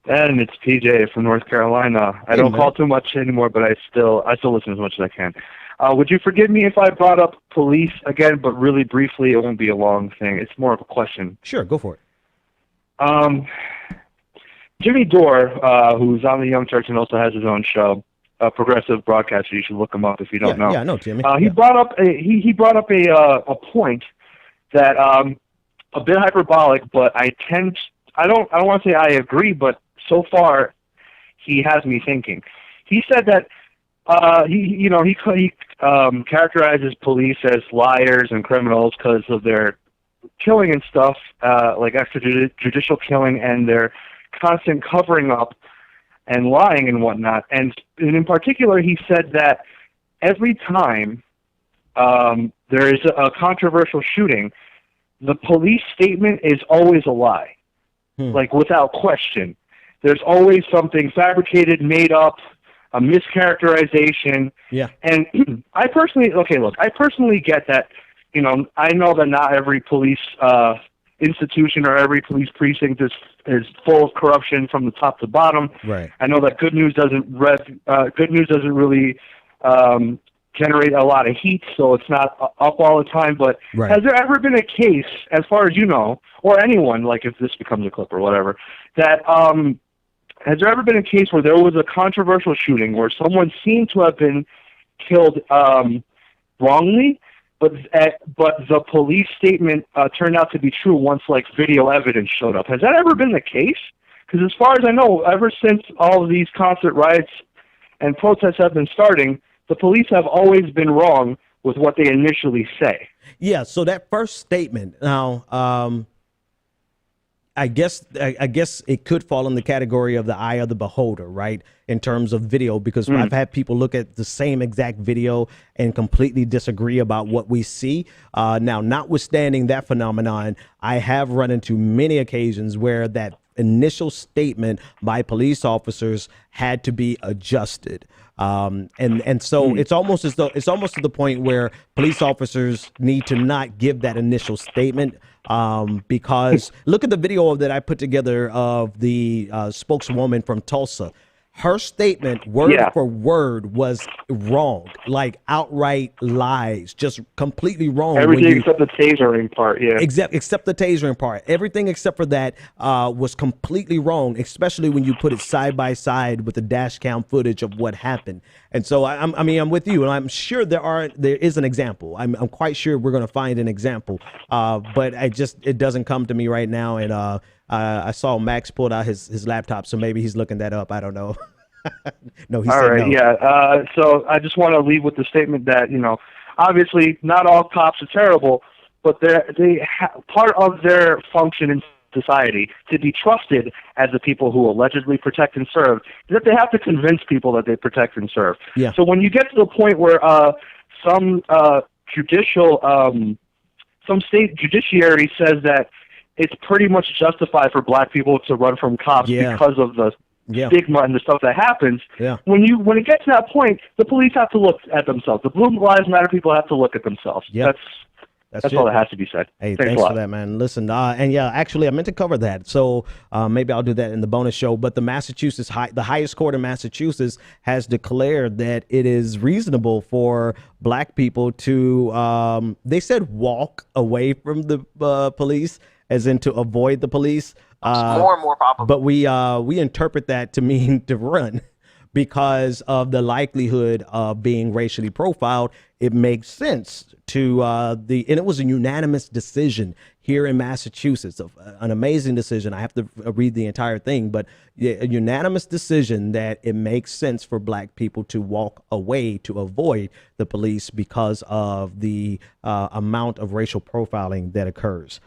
And it's PJ from North Carolina. I don't call too much anymore, but I still listen as much as I can. Would you forgive me if I brought up police again, but really briefly? It won't be a long thing. It's more of a question. Sure, go for it. Jimmy Dore, who's on the Young Turks and also has his own show, a progressive broadcaster. You should look him up if you don't know. Yeah, I know Jimmy. He brought up a point that a bit hyperbolic, but I don't want to say I agree, but so far he has me thinking. He said that he characterizes police as liars and criminals because of their killing and stuff, like extrajudicial killing, and their constant covering up and lying and whatnot. And in particular, he said that every time there is a controversial shooting, the police statement is always a lie, like without question. There's always something fabricated, made up, a mischaracterization. Yeah. And I personally get that. I know that not every police institution or every police precinct is full of corruption from the top to bottom. Right. I know that good news doesn't really generate a lot of heat, so it's not up all the time. But has there ever been a case, as far as you know, or anyone, like if this becomes a clip or whatever, that has there ever been a case where there was a controversial shooting where someone seemed to have been killed wrongly, but the police statement turned out to be true once like video evidence showed up? Has that ever been the case? Because as far as I know, ever since all of these concert riots and protests have been starting, the police have always been wrong with what they initially say. Yeah, so that first statement, now, I guess it could fall in the category of the eye of the beholder, right, in terms of video, because I've had people look at the same exact video and completely disagree about what we see. Now, notwithstanding that phenomenon, I have run into many occasions where that initial statement by police officers had to be adjusted. And so it's almost to the point where police officers need to not give that initial statement, because look at the video that I put together of the spokeswoman from Tulsa. Her statement, word for word, was wrong, like outright lies, just completely wrong. Everything except the tasering part, yeah. Except the tasering part. Everything except for that was completely wrong, especially when you put it side by side with the dash cam footage of what happened. And so, I'm with you, and I'm sure there is an example. I'm quite sure we're going to find an example, but it doesn't come to me right now. And I saw Max pulled out his laptop, so maybe he's looking that up. I don't know. No, he said no. Yeah. So I just want to leave with the statement that, obviously not all cops are terrible, but part of their function in society to be trusted as the people who allegedly protect and serve is that they have to convince people that they protect and serve. Yeah. So when you get to the point where some state judiciary says that it's pretty much justified for black people to run from cops because of the stigma and the stuff that happens. Yeah. When it gets to that point, the police have to look at themselves. The Blue Lives Matter people have to look at themselves. Yeah. That's all that has to be said. Hey, thanks for that, man. Listen, and yeah, actually, I meant to cover that, so maybe I'll do that in the bonus show. But the the highest court in Massachusetts has declared that it is reasonable for black people to, they said, walk away from the police, as in to avoid the police. More and more probably. But we interpret that to mean to run. Because of the likelihood of being racially profiled, it makes sense to and it was a unanimous decision here in Massachusetts, an amazing decision. I have to read the entire thing, but a unanimous decision that it makes sense for black people to walk away to avoid the police because of the amount of racial profiling that occurs.